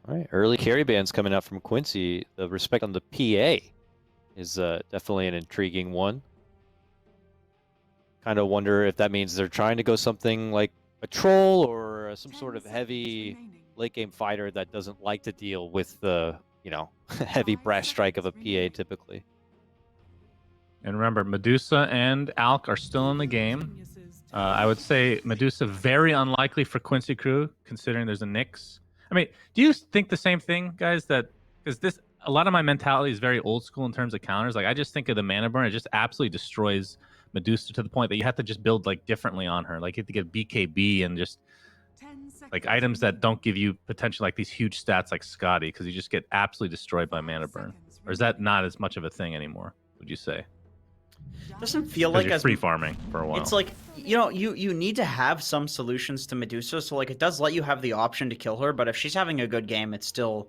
All right, early carry bands coming out from Quincy. The respect on the PA is definitely an intriguing one. Kind of wonder if that means they're trying to go something like a troll or some sort of heavy late game fighter that doesn't like to deal with the, heavy brass strike of a PA typically. And remember, Medusa and Alk are still in the game. I would say Medusa very unlikely for Quincy Crew, considering there's a Nyx. I mean, do you think the same thing, guys? That because a lot of my mentality is very old school in terms of counters. Like I just think of the mana burn, it just absolutely destroys Medusa to the point that you have to just build like differently on her. Like you have to get BKB and just like items that don't give you potential like these huge stats like Scotty, because you just get absolutely destroyed by mana burn. Or is that not as much of a thing anymore, would you say? Doesn't feel like as free farming for a while. It's like, you need to have some solutions to Medusa, so like it does let you have the option to kill her, but if she's having a good game, it's still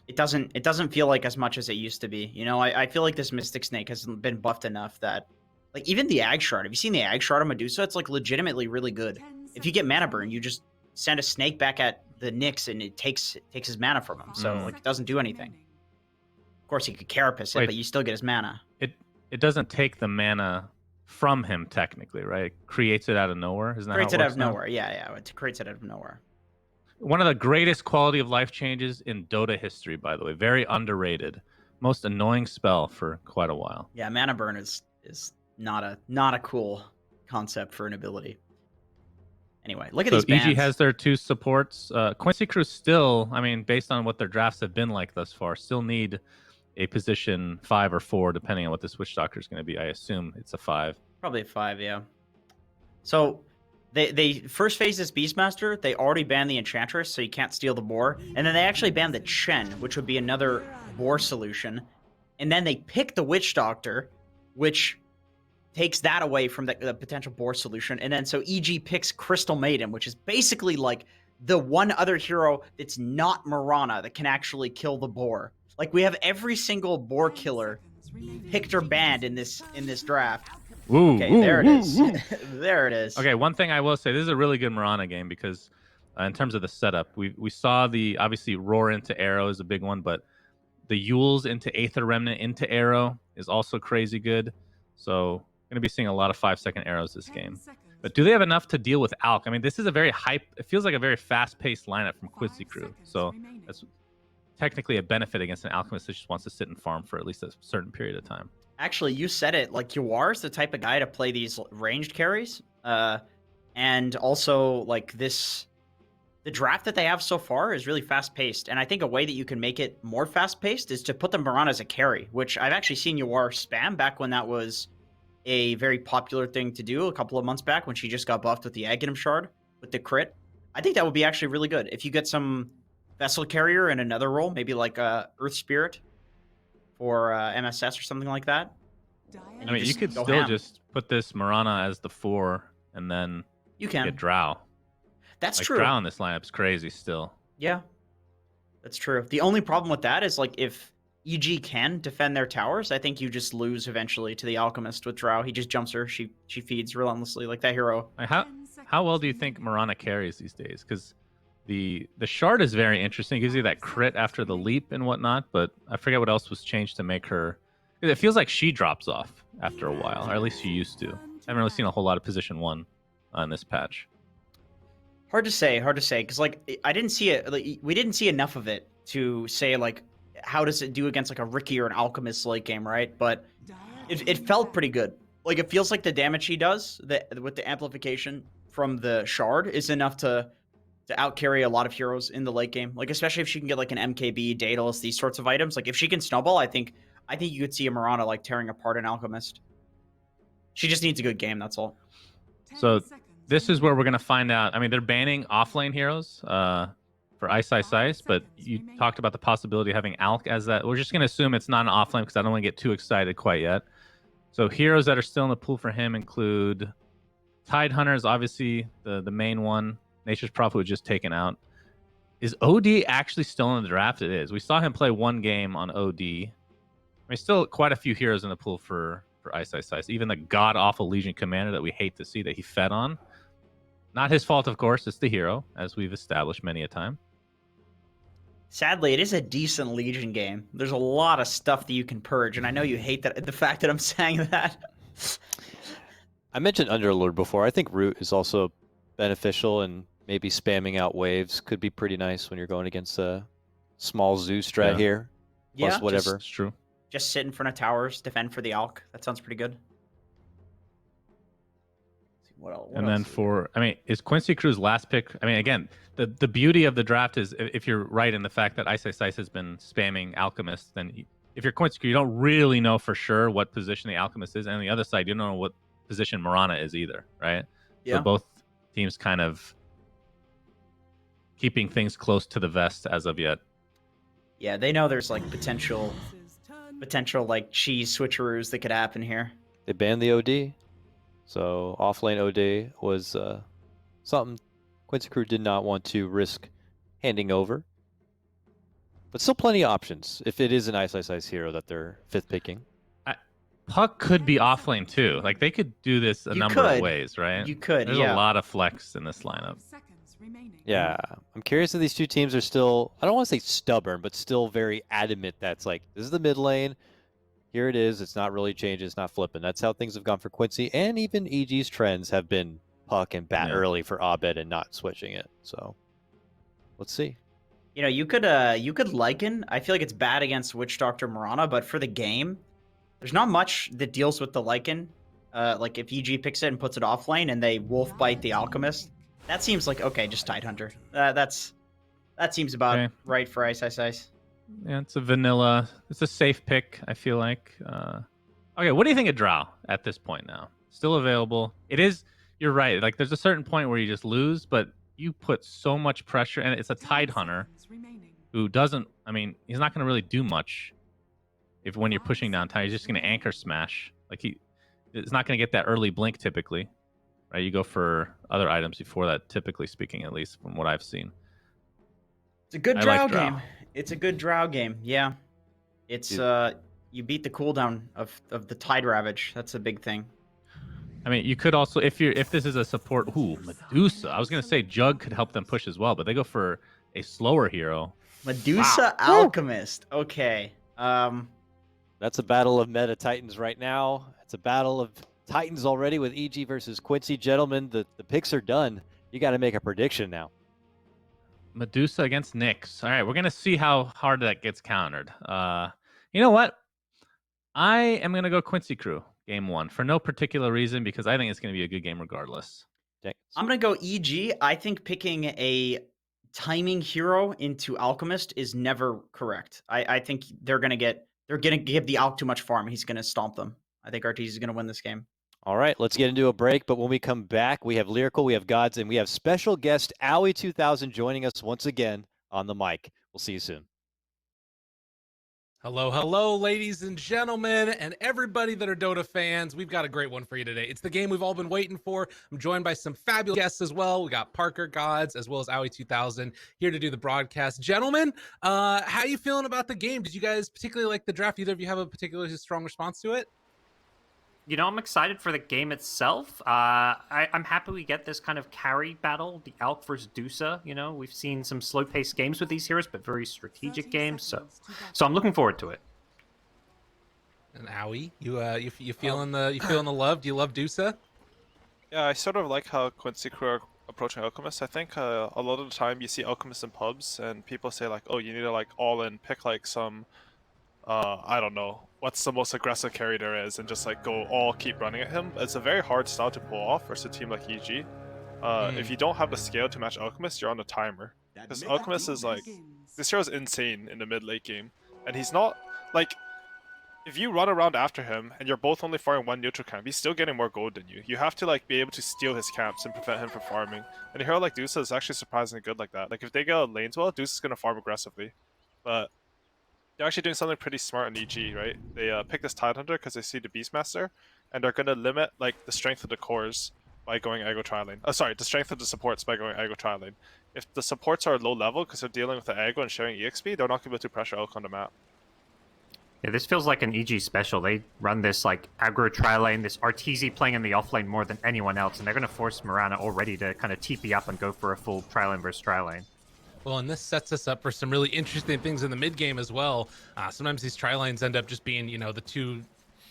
it doesn't feel like as much as it used to be. I feel like this Mystic Snake has been buffed enough that like even the Ag Shard, have you seen the Ag Shard of Medusa? It's like legitimately really good. If you get mana burn, you just send a snake back at the Nyx and it takes his mana from him. So like it doesn't do anything. Of course he could Carapace it, but you still get his mana. It doesn't take the mana from him technically, right? It creates it out of nowhere. Isn't that creates how it it out of now? nowhere. Yeah, it creates it out of nowhere. One of the greatest quality of life changes in Dota history, by the way. Very underrated. Most annoying spell for quite a while. Yeah, mana burn is not a cool concept for an ability. Anyway, look at these bands. EG has their 2 supports. Quincy Crew still, I mean, based on what their drafts have been like thus far, still need a position 5 or 4, depending on what this Witch Doctor is going to be. I assume it's a 5. Probably a 5, yeah. So they first phase this Beastmaster, they already banned the Enchantress, so you can't steal the boar. And then they actually banned the Chen, which would be another boar solution. And then they pick the Witch Doctor, which takes that away from the potential boar solution. And then so EG picks Crystal Maiden, which is basically like the one other hero that's not Mirana that can actually kill the boar. Like we have every single boar killer picked or banned in this draft. Ooh, okay, there it is. There it is. Okay, one thing I will say, this is a really good Mirana game because in terms of the setup, we saw the obviously Roar into Arrow is a big one, but the Yules into Aether Remnant into Arrow is also crazy good. So going to be seeing a lot of 5-second arrows this game. But do they have enough to deal with Alk? I mean, this is a very it feels like a very fast-paced lineup from Quincy Crew. So that's technically a benefit against an Alchemist that just wants to sit and farm for at least a certain period of time. Actually, you said it. Like, Yuar's the type of guy to play these ranged carries. And also, like, the draft that they have so far is really fast-paced. And I think a way that you can make it more fast-paced is to put the Mirana as a carry, which I've actually seen Yuar spam back when that was a very popular thing to do a couple of months back when she just got buffed with the Aghanim Shard with the crit. I think that would be actually really good. If you get some Vessel Carrier in another role, maybe like Earth Spirit for MSS or something like that. I mean, you could still just put this Mirana as the 4 and then you can get Drow. That's like, true. Drow in this lineup is crazy still. Yeah, that's true. The only problem with that is like if EG can defend their towers, I think you just lose eventually to the Alchemist with Drow. He just jumps her. She feeds relentlessly like that hero. How well do you think Mirana carries these days? Because the Shard is very interesting. It gives you that crit after the leap and whatnot, but I forget what else was changed to make her. It feels like she drops off after a while, or at least she used to. I haven't really seen a whole lot of position 1 on this patch. Hard to say, because like I didn't see it. Like, we didn't see enough of it to say like how does it do against like a Riki or an Alchemist late game, right? But it felt pretty good. Like it feels like the damage she does with the amplification from the Shard is enough to outcarry a lot of heroes in the late game. Like especially if she can get like an MKB, Daedalus, these sorts of items. Like if she can snowball, I think you could see a Mirana like tearing apart an Alchemist. She just needs a good game, that's all. So this is where we're going to find out. I mean, they're banning offlane heroes for Ice, but you talked about the possibility of having Alk as that. We're just going to assume it's not an offlane because I don't want to get too excited quite yet. So heroes that are still in the pool for him include Tidehunter is obviously the main one. Nature's Prophet was just taken out. Is OD actually still in the draft? It is. We saw him play one game on OD. I mean, still quite a few heroes in the pool for Ice. Even the god-awful Legion Commander that we hate to see that he fed on. Not his fault, of course. It's the hero, as we've established many a time. Sadly, it is a decent Legion game. There's a lot of stuff that you can purge, and I know you hate the fact that I'm saying that. I mentioned Underlord before. I think Root is also beneficial, and maybe spamming out waves could be pretty nice when you're going against a small zoo strat here. Plus Yeah, whatever. It's true. Just sit in front of towers, defend for the Alk. That sounds pretty good. What else? And then is Quincy Crew's last pick? I mean, again, the beauty of the draft is if you're right in the fact that Ice has been spamming Alchemist, then if you're Quincy Crew, you don't really know for sure what position the Alchemist is. And on the other side, you don't know what position Mirana is either, right? Yeah. So both teams kind of keeping things close to the vest as of yet. Yeah, they know there's like potential like cheese switcheroos that could happen here. They banned the OD. So offlane OD was something Quincy Crew did not want to risk handing over. But still plenty of options if it is an Ice hero that they're fifth picking. Puck could be offlane too. Like they could do this a number of ways, right? You could, There's a lot of flex in this lineup. Yeah, I'm curious if these two teams are still, I don't want to say stubborn, but still very adamant that's like, this is the mid lane. Here it is. It's not really changing. It's not flipping. That's how things have gone for Quincy. And even EG's trends have been puck and bat early for Abed and not switching it. So let's see. You know, you could Lycan. I feel like it's bad against Witch Doctor Mirana, but for the game, there's not much that deals with the Lycan. Like if EG picks it and puts it off lane and they wolf bite the Alchemist, that seems like, okay, just Tidehunter. That seems about right for Ice. Yeah, it's a safe pick, I feel like. Okay, what do you think of Drow at this point now? Still available. It is, you're right. Like, there's a certain point where you just lose, but you put so much pressure, and it's a Tidehunter who doesn't, I mean, he's not going to really do much when you're pushing down Tide. He's just going to anchor smash. Like, it's not going to get that early blink typically, right? You go for other items before that, typically speaking, at least from what I've seen. It's a good Drow game. It's a good Drow game. Yeah. It's you beat the cooldown of the Tide Ravage. That's a big thing. I mean, you could also if this is a support Medusa. I was gonna say Jug could help them push as well, but they go for a slower hero. Medusa Alchemist. Okay. That's a battle of meta titans right now. It's a battle of titans already with EG versus Quincy. Gentlemen, the picks are done. You gotta make a prediction now. Medusa against Nyx. All right, we're going to see how hard that gets countered. You know what? I am going to go Quincy Crew, game one, for no particular reason, because I think it's going to be a good game regardless. I'm going to go EG. I think picking a timing hero into Alchemist is never correct. I think they're going to give the Alch too much farm. He's going to stomp them. I think RTS is going to win this game. All right, let's get into a break, but when we come back, we have Lyrical, we have GoDz, and we have special guest Aui2000 joining us once again on the mic. We'll see you soon. Hello, ladies and gentlemen, and everybody that are Dota fans. We've got a great one for you today. It's the game we've all been waiting for. I'm joined by some fabulous guests as well. We got Parker, GoDz, as well as Aui2000 here to do the broadcast. Gentlemen, how you feeling about the game? Did you guys particularly like the draft? Either of you have a particularly strong response to it? You know, I'm excited for the game itself. I'm happy we get this kind of carry battle, the Alk versus Dusa. You know, we've seen some slow-paced games with these heroes, but very strategic games. So I'm looking forward to it. And Aui, you feeling the love? Do you love Dusa? Yeah, I sort of like how Quincy Crew are approaching Alchemist. I think a lot of the time you see Alchemist in pubs, and people say like, "Oh, you need to like all in, pick like some." I don't know what's the most aggressive carry there is, and just like go all keep running at him. It's a very hard style to pull off versus a team like EG. If you don't have the scale to match Alchemist, you're on a timer. Because Alchemist is like, this hero's insane in the mid-late game, and he's not like, if you run around after him and you're both only farming one neutral camp, he's still getting more gold than you. You have to like be able to steal his camps and prevent him from farming. And a hero like Dusa is actually surprisingly good like that. Like if they get lanes well, Dusa's gonna farm aggressively, but they're actually doing something pretty smart in EG, right? They pick this Tidehunter because they see the Beastmaster, and they're going to limit like the strength of the cores by going aggro tri-lane. Sorry, the strength of the supports by going aggro tri-lane. If the supports are low level because they're dealing with the aggro and sharing EXP, they're not going to be able to pressure Elk on the map. Yeah, this feels like an EG special. They run this like aggro tri-lane, this RTZ playing in the offlane more than anyone else, and they're going to force Mirana already to kind of TP up and go for a full tri-lane versus tri-lane. Well, and this sets us up for some really interesting things in the mid game as well. Sometimes these tri lanes end up just being, you know, the two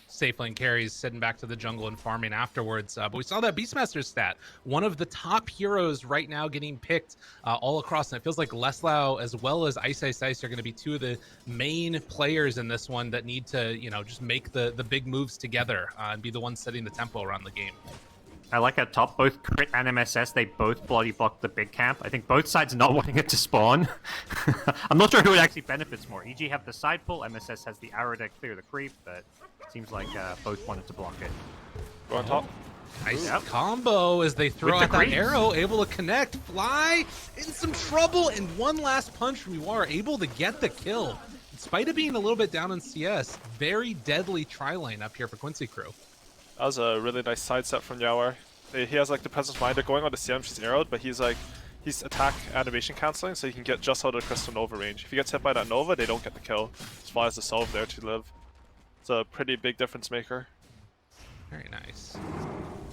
safe lane carries sitting back to the jungle and farming afterwards. But we saw that Beastmaster stat, one of the top heroes right now getting picked all across. And it feels like Leslau as well as Ice Ice Ice are going to be two of the main players in this one that need to, you know, just make the big moves together and be the ones setting the tempo around the game. I like at top, both Crit and MSS, they both bloody blocked the big camp. I think both sides not wanting it to spawn. I'm not sure who it actually benefits more. EG have the side pull, MSS has the arrow to clear the creep, but it seems like both wanted to block it. Go on top. Nice combo as they throw out that arrow, able to connect, fly, in some trouble, and one last punch from Yuar, able to get the kill. In spite of being a little bit down in CS, very deadly tri-lane up here for Quincy Crew. That was a really nice sidestep from Yawar. He has like the presence of mind. They're going on to CM, she's arrowed, but he's attack animation canceling, so he can get just out of Crystal Nova range. If he gets hit by that Nova, they don't get the kill. Just flies the Solve there to live. It's a pretty big difference maker. Very nice.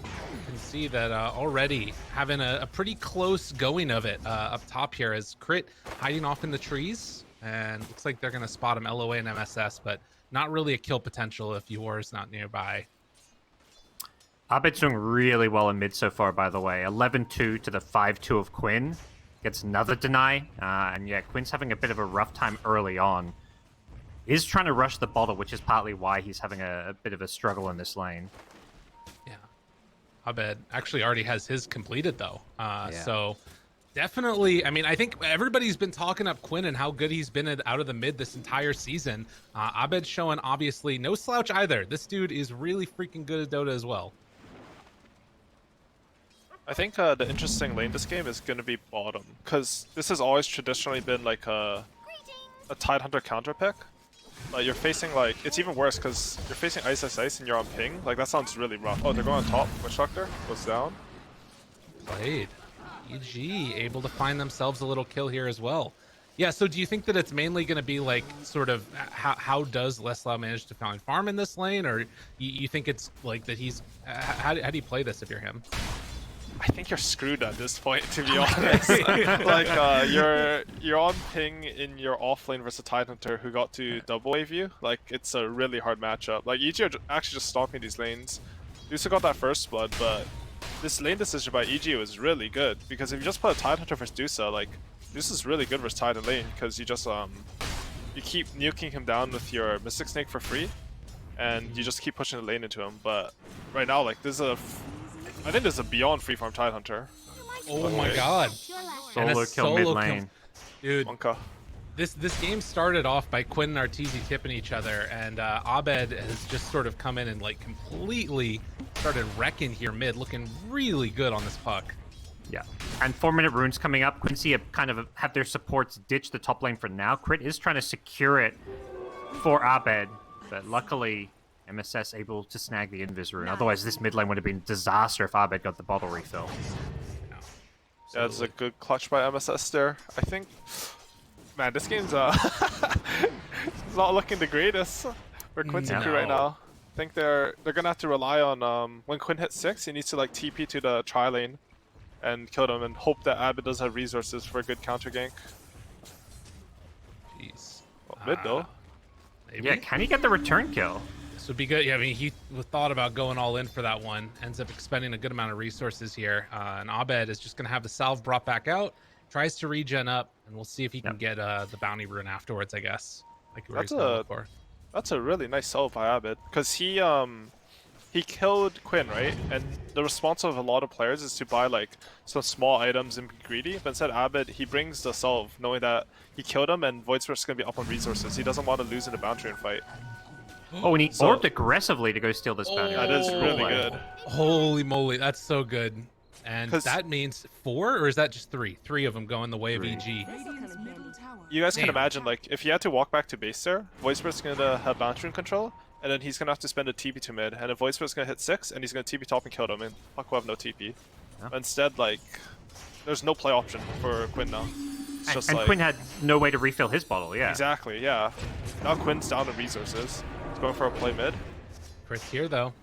You can see that already having a pretty close going of it up top here as Crit hiding off in the trees, and looks like they're going to spot him LOA and MSS, but not really a kill potential if Yuar is not nearby. Abed's doing really well in mid so far, by the way. 11-2 to the 5-2 of Quinn. Gets another deny. And yeah, Quinn's having a bit of a rough time early on. He's trying to rush the bottle, which is partly why he's having a bit of a struggle in this lane. Yeah. Abed actually already has his completed, though. So definitely, I mean, I think everybody's been talking up Quinn and how good he's been out of the mid this entire season. Abed's showing, obviously, no slouch either. This dude is really freaking good at Dota as well. I think the interesting lane this game is going to be bottom, because this has always traditionally been like a Tidehunter counter pick. But you're facing like, it's even worse because you're facing Ice Ice Ice and you're on ping. Like that sounds really rough. Oh, they're going on top. Witch Doctor goes down. Played. EG able to find themselves a little kill here as well. Yeah, so do you think that it's mainly going to be like sort of how does Leslau manage to find farm in this lane, or you think it's like that he's how do you play this if you're him? I think you're screwed at this point, to be honest. Like, you're on ping in your off lane versus Tidehunter who got to double wave you. Like, it's a really hard matchup. Like, EG are actually just stopping these lanes. Dusa got that first blood, but this lane decision by EG was really good, because if you just put a Tidehunter versus Dusa, like, Dusa's really good versus Tide in lane, because you just, you keep nuking him down with your Mystic Snake for free, and you just keep pushing the lane into him. But right now, like, I think there's a beyond free farm Tidehunter. Oh my god. Solo kill mid lane. Dude, Wonka. this game started off by Quinn and Arteezy tipping each other, and Abed has just sort of come in and like completely started wrecking here mid, looking really good on this puck. Yeah, and 4-minute runes coming up. Quincy have their supports ditch the top lane for now. Crit is trying to secure it for Abed, but luckily MSS able to snag the Invis rune. Otherwise, this mid lane would have been a disaster if Abed got the bottle refill. Yeah, it's a good clutch by MSS there. I think, man, this game's it's not looking the greatest for Quincy Crew right now. I think they're gonna have to rely on when Quinn hits 6, he needs to like TP to the tri lane and kill them, and hope that Abed does have resources for a good counter gank. Jeez. Well, mid though. Maybe? Yeah, can he get the return kill? This would be good. Yeah, I mean, he thought about going all in for that one. Ends up expending a good amount of resources here. And Abed is just going to have the salve brought back out. Tries to regen up, and we'll see if he can get the bounty rune afterwards, I guess. Like That's a really nice salve by Abed, because he killed Quinn, right? And the response of a lot of players is to buy like some small items and be greedy. But instead, Abed, he brings the salve, knowing that he killed him and Void Spirit's going to be up on resources. He doesn't want to lose in a bounty rune fight. Oh, and he orbed aggressively to go steal this bounty. That is really good. Holy moly, that's so good. And that means 4, or is that just 3? 3 of them going the way of EG. You guys can imagine, like, if he had to walk back to base there, Void Spirit's going to have bounty rune control, and then he's going to have to spend a TP to mid, and if Void Spirit's going to hit 6, and he's going to TP top and kill him, and Puck will have no TP. But instead, like, there's no play option for Quinn now. It's just and like, Quinn had no way to refill his bottle, yeah. Exactly, yeah. Now Quinn's down to resources. He's going for a play mid. Crit's here, though.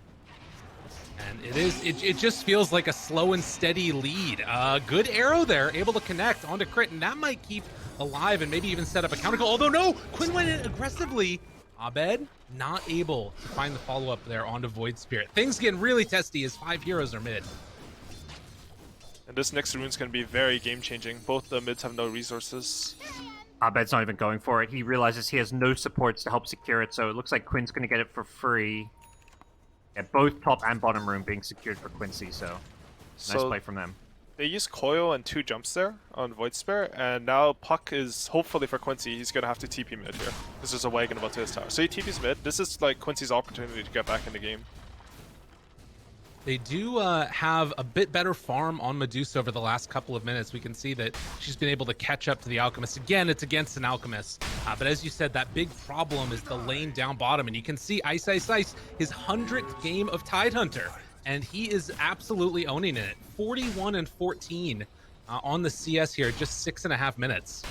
And it just feels like a slow and steady lead. Good arrow there, able to connect onto crit, and that might keep alive and maybe even set up a counter goal. Although no, Quinn went in aggressively. Abed not able to find the follow-up there onto Void Spirit. Things getting really testy as 5 heroes are mid. And this next rune's going to be very game-changing. Both the mids have no resources. Abed's not even going for it. He realizes he has no supports to help secure it, so it looks like Quinn's going to get it for free. Yeah, both top and bottom room being secured for Quincy, so nice play from them. They use coil and 2 jumps there on Void Spirit, and now Puck is hopefully for Quincy. He's gonna have to TP mid here. This is a wagon about to his tower. So he TPs mid. This is like Quincy's opportunity to get back in the game. They do have a bit better farm on Medusa over the last couple of minutes. We can see that she's been able to catch up to the Alchemist. Again, it's against an Alchemist. But as you said, that big problem is the lane down bottom. And you can see Ice, his 100th game of Tidehunter. And he is absolutely owning it. 41 and 14 on the CS here, just 6.5 minutes.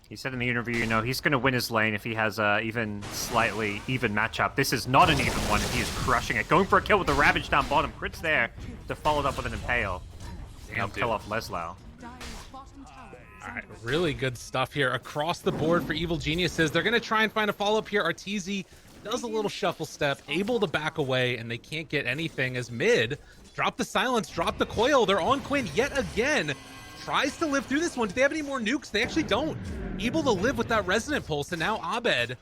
He said in the interview, you know, he's going to win his lane if he has a even slightly even matchup. This is not an even one, and he is crushing it. Going for a kill with the Ravage down bottom. Crit's there to follow it up with an Impale. Now kill off Leslau. Alright, really good stuff here across the board for Evil Geniuses. They're going to try and find a follow-up here. Arteezy does a little shuffle step, able to back away, and they can't get anything as mid. Drop the silence, drop the coil. They're on Quinn yet again. Tries to live through this one. Do they have any more nukes? They actually don't. Able to live with that Resonant Pulse, and now Abed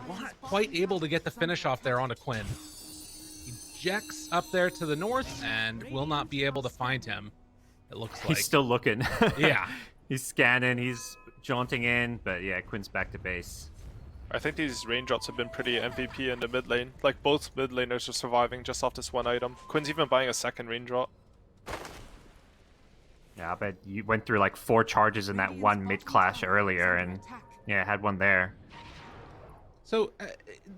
not quite able to get the finish off there onto Quinn. Ejects up there to the north and will not be able to find him, it looks like. He's still looking. Yeah. He's scanning, he's jaunting in, but yeah, Quinn's back to base. I think these raindrops have been pretty MVP in the mid lane. Like, both mid laners are surviving just off this one item. Quinn's even buying a second raindrop. Yeah, I bet you went through like 4 charges in that one mid clash earlier, and yeah, had one there. So,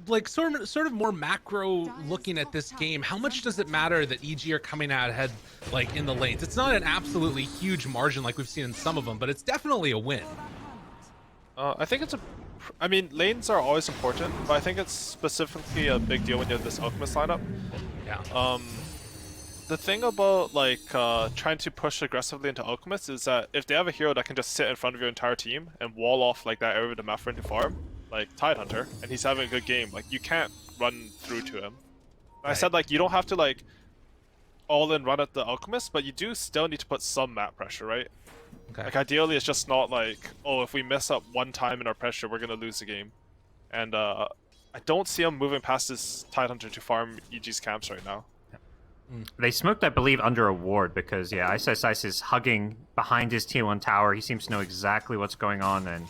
like, sort of more macro looking at this game, how much does it matter that EG are coming out ahead, like, in the lanes? It's not an absolutely huge margin like we've seen in some of them, but it's definitely a win. I think it's I mean, lanes are always important, but I think it's specifically a big deal when you have this Alchemist lineup. Yeah. The thing about, like, trying to push aggressively into Alchemist is that if they have a hero that can just sit in front of your entire team and wall off, like, that area with the map for him to farm, like Tidehunter, and he's having a good game, like, you can't run through to him. Right. I said, like, you don't have to, like, all in run at the Alchemist, but you do still need to put some map pressure, right? Okay. Like, ideally, it's just not like, oh, if we mess up one time in our pressure, we're gonna lose the game. And I don't see him moving past this Tidehunter to farm EG's camps right now. They smoked, I believe, under a ward because, yeah, Ice is hugging behind his tier 1 tower. He seems to know exactly what's going on, and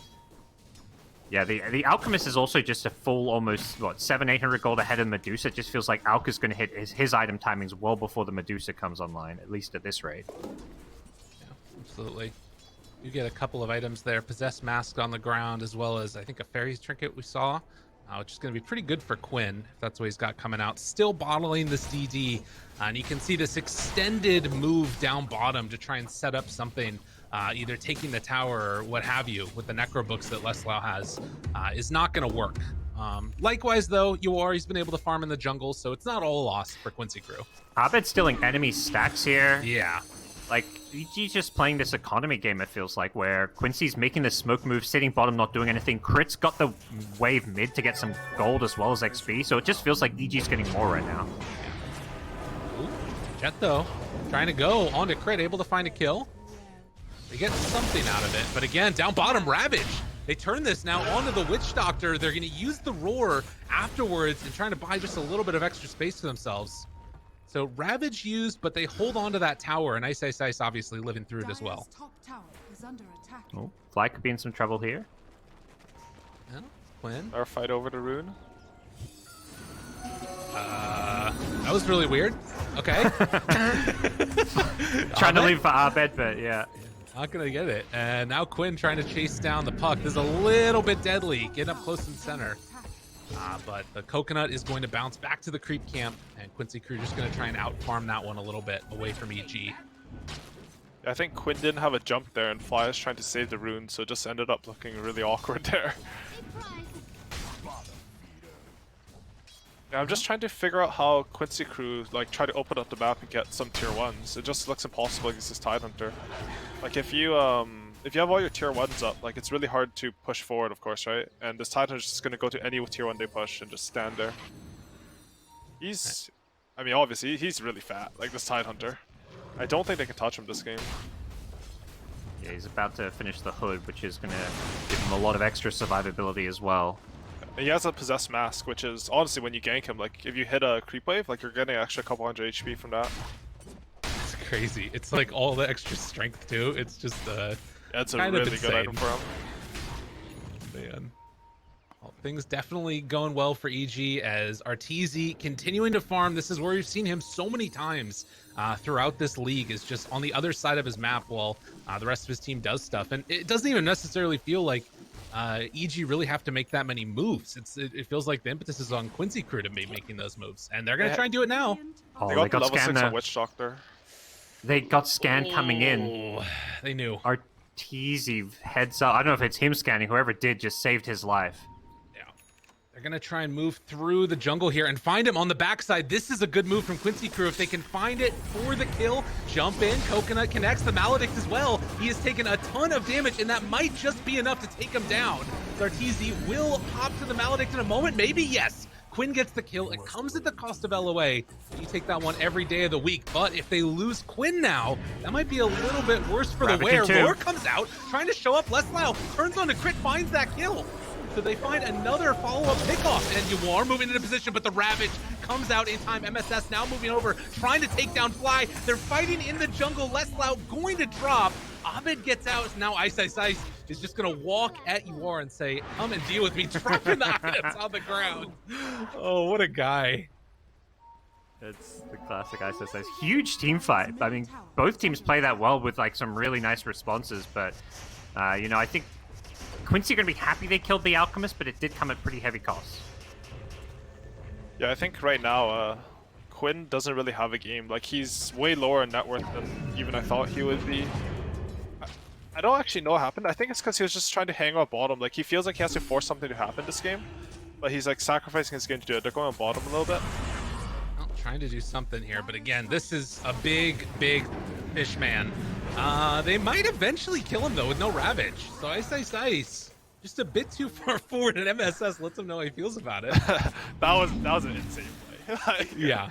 yeah, the Alchemist is also just a full almost, what, 700-800 gold ahead of Medusa. It just feels like Alk is going to hit his item timings well before the Medusa comes online, at least at this rate. Yeah, absolutely. You get a couple of items there. Possessed Mask on the ground, as well as, I think, a Fairy's Trinket we saw. Which is going to be pretty good for Quinn, if that's what he's got coming out. Still bottling this DD, and you can see this extended move down bottom to try and set up something, either taking the tower or what have you, with the Necro books that Leslau has, is not going to work. Likewise, though, he's been able to farm in the jungle, so it's not all lost for Quincy Crew. Abed's stealing enemy stacks here. Yeah. Like, EG's just playing this economy game, it feels like, where Quincy's making the smoke move, sitting bottom, not doing anything. Crit's got the wave mid to get some gold as well as XP, so it just feels like EG's getting more right now. Ooh, Jet, though, trying to go onto Crit, able to find a kill. They get something out of it, but again, down bottom, Ravage. They turn this now onto the Witch Doctor. They're going to use the Roar afterwards and trying to buy just a little bit of extra space for themselves. So Ravage used, but they hold on to that tower, and Ice obviously living through it as well. Oh, Fly could be in some trouble here. Yeah, Quinn. Our fight over the rune. That was really weird. Okay. Trying to leave for Abed, but yeah. Not gonna get it. And now Quinn trying to chase down the puck. This is a little bit deadly. Getting up close in center. But the coconut is going to bounce back to the creep camp, and Quincy Crew just going to try and out-farm that one a little bit away from EG. I think Quinn didn't have a jump there, and Fly is trying to save the rune, so it just ended up looking really awkward there. Yeah, I'm just trying to figure out how Quincy Crew like try to open up the map and get some tier 1s. It just looks impossible against this Tidehunter. Like if you have all your tier 1s up, like it's really hard to push forward, of course, right? And this Tidehunter's just gonna go to any tier 1 they push and just stand there. I mean, obviously he's really fat, like this Tidehunter. I don't think they can touch him this game. Yeah, he's about to finish the hood, which is going to give him a lot of extra survivability as well. And he has a possessed mask, which is honestly when you gank him, like if you hit a creep wave, like you're getting an extra couple hundred HP from that. It's crazy. It's like all the extra strength too. It's just Yeah, it's a kind of really good item insane. for him. Man. Well, things definitely going well for EG as Arteezy continuing to farm. This is where we've seen him so many times throughout this league, is just on the other side of his map while the rest of his team does stuff. And it doesn't even necessarily feel like EG really have to make that many moves. It feels like the impetus is on Quincy Crew to be making those moves, and they're going to try and do it now. Oh, They got the level scanned 6 on there. Witch Doctor. They got scanned coming in. Oh, they knew. Arteezy heads up. I don't know if it's him scanning. Whoever did just saved his life. They're going to try and move through the jungle here and find him on the backside. This is a good move from Quincy Crew. If they can find it for the kill, jump in, Coconut connects the Maledict as well. He has taken a ton of damage, and that might just be enough to take him down. Arteezy will hop to the Maledict in a moment. Maybe, yes. Quinn gets the kill. It comes at the cost of LOA. You take that one every day of the week. But if they lose Quinn now, that might be a little bit worse for the wear. Lore comes out, trying to show up. Leslie turns on the crit, finds that kill. So they find another follow-up pickoff, and Yuar moving into position, but the Ravage comes out in time. MSS now moving over, trying to take down Fly. They're fighting in the jungle. Leslie going to drop. Abed gets out. Now Ice is just going to walk at Yuar and say, come and deal with me, dropping the items on the ground. Oh, what a guy. It's the classic Ice. Huge team fight. I mean, both teams play that well with like some really nice responses, but you know, I think Quincy are going to be happy they killed the Alchemist, but it did come at pretty heavy costs. Yeah, I think right now, Quinn doesn't really have a game. Like, he's way lower in net worth than even I thought he would be. I don't actually know what happened. I think it's because he was just trying to hang out bottom. Like, he feels like he has to force something to happen this game, but he's like sacrificing his game to do it. They're going on bottom a little bit. Well, trying to do something here, but again, this is a big fish man. They might eventually kill him though with no Ravage. So Ice. Just a bit too far forward, and MSS lets him know how he feels about it. that was an insane play. Like, yeah.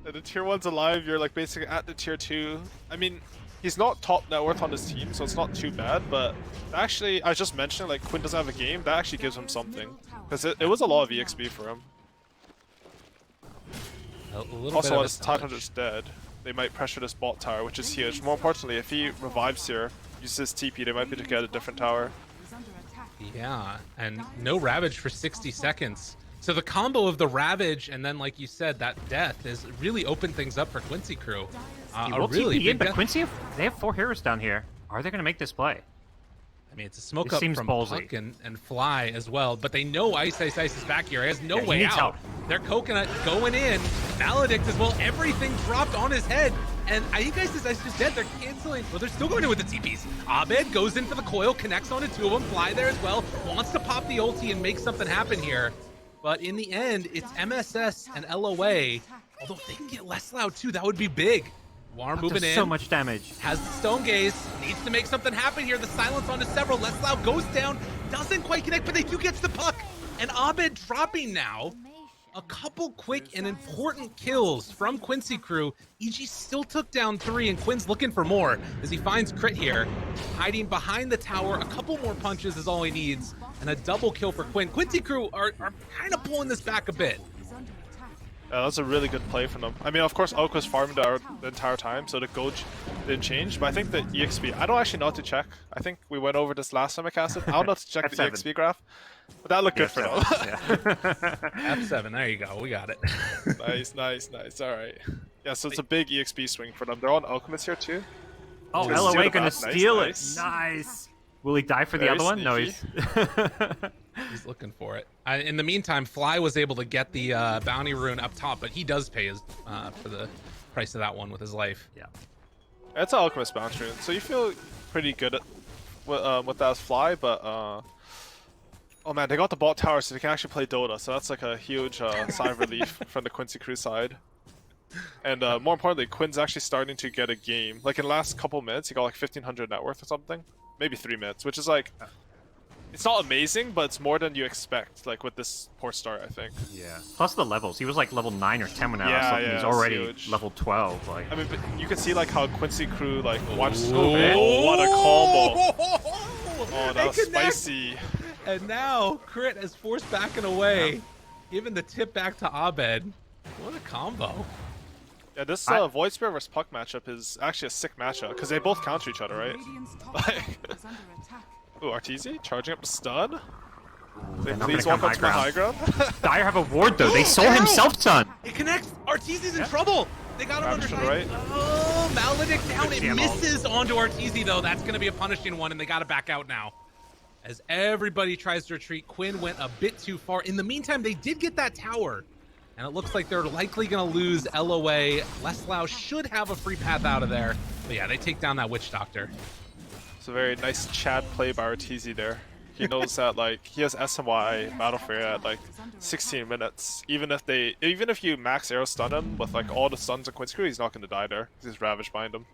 And the tier 1's alive, you're like basically at the tier 2. I mean, he's not top net worth on his team, so it's not too bad, but actually, I was just mentioning, like, Quinn doesn't have a game, that actually gives him something. Because it was a lot of EXP for him. Also, as Tidehunter's dead, they might pressure this bot tower, which is huge. More importantly, if he revives here, uses TP, they might be able to get a different tower. Yeah, and no Ravage for 60 seconds. So the combo of the Ravage and then, like you said, that death has really opened things up for Quincy Crew. Will really TP in, but Quincy, they have 4 heroes down here. Are they going to make this play? I mean, it's a smoke up from ballsy. Puck and Fly as well, but they know Ice is back here. He has no way out. Help. Their Coconut going in. Maledict as well. Everything dropped on his head. And I think Ice is dead. They're canceling. Well, they're still going in with the TPs. Abed goes in for the coil, connects onto 2 of them. Fly there as well. Wants to pop the ulti and make something happen here. But in the end, it's MSS and LOA. Although if they can get less loud too, that would be big. War moving in. So much damage. Has the Stone Gaze. Needs to make something happen here. The silence onto several. Leslie goes down. Doesn't quite connect, but they do get the puck. And Abed dropping now. A couple quick and important kills from Quincy Crew. EG still took down 3, and Quinn's looking for more as he finds Crit here. Hiding behind the tower. A couple more punches is all he needs. And a double kill for Quinn. Quincy Crew are kind of pulling this back a bit. Yeah, that's a really good play from them. I mean, of course, Oak was farming the entire time, so the GoDz didn't change. But I think the EXP, I don't actually know how to check. I think we went over this last time I cast it. I don't know how to check the EXP graph, but that looked good for them. F7, there you go. We got it. Nice. All right. Yeah, so it's a big EXP swing for them. They're on Alchemist here too. Oh, LOA gonna steal it. Nice. Will he die for the other one? No, he's he's looking for it. In the meantime, Fly was able to get the bounty rune up top, but he does pay his for the price of that one with his life. Yeah. It's an Alchemist bounty rune, so you feel pretty good at, with that as Fly, but Oh man, they got the bot tower so they can actually play Dota, so that's like a huge sigh of relief from the Quincy crew side. And more importantly, Quinn's actually starting to get a game. Like in the last couple minutes, he got like 1500 net worth or something. Maybe 3 minutes, which is like... It's not amazing, but it's more than you expect, like with this poor start, I think. Yeah. Plus the levels. He was like level 9 or 10 when I Yeah, was something. yeah, He's that's already huge. level 12. Like. I mean, but you can see like how Quincy crew like watched. Oh, what a combo! Oh, that was spicy. And now Crit is forced back and away, giving the tip back to Abed. What a combo. Yeah, this Void Spirit versus Puck matchup is actually a sick matchup because they both counter each other, right? Like, ooh, Arteezy charging up to stun. They They're not please gonna walk come up to my high high ground. Dire have a ward though. They saw himself stun. It connects. Arteezy's in trouble. They got him Ravage under to the right. Oh, Maledict down. It Jam misses onto Arteezy though. That's going to be a punishing one, and they got to back out now. As everybody tries to retreat, Quinn went a bit too far. In the meantime, they did get that tower. And it looks like they're likely going to lose LOA. Leslau should have a free path out of there. But yeah, they take down that Witch Doctor. It's a very nice Chad play by Arteezy there. He knows that like he has SMY Battle Fury at like 16 minutes. Even if you max arrow stun him with like all the stuns of Quincy crew, he's not going to die there. He's Ravage behind him.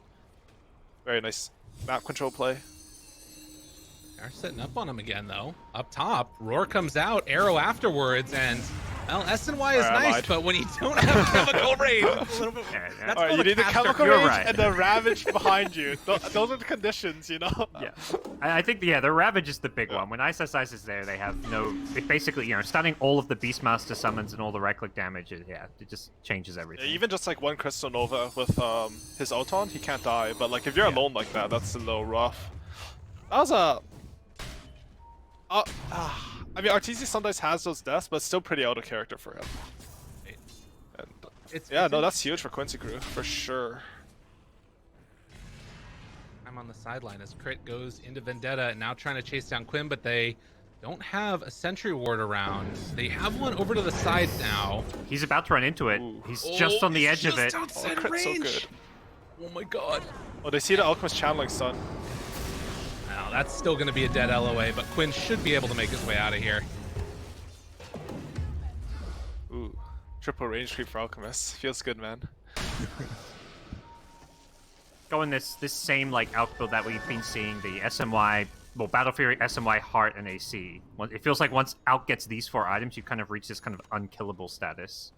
Very nice map control play. They're setting up on him again, though. Up top, Roar comes out, arrow afterwards, and, well, SNY is nice, but when you don't have chemical range, it's a little bit... That's Alright, you need the chemical You're range right. and the Ravage behind you. Those are the conditions, you know? Yeah, I think the Ravage is the big one. When Ice is there, they have no. They basically, stunning all of the Beastmaster summons and all the right click damage. It just changes everything. Yeah, even just like one Crystal Nova with his Auton, he can't die. But like if you're alone like that, that's a little rough. That was a. I mean, Arteezy sometimes has those deaths, but it's still pretty out of character for him. And, that's huge for Quincy crew for sure. I'm on the sideline as Crit goes into Vendetta and now trying to chase down Quinn, but they don't have a Sentry Ward around. They have one over to the side now. He's about to run into it. Ooh. He's just on the edge of it. Outside Crit's so range. good. Oh my god. Oh, they see the Alchemist channeling stun. Now that's still going to be a dead LOA, but Quinn should be able to make his way out of here. Ooh, triple range creep for Alchemist. Feels good, man. Going this same like outbuild that we've been seeing, the SMY, well, Battle Fury, SMY, Heart, and AC. It feels like once Out gets these 4 items, you kind of reach this kind of unkillable status.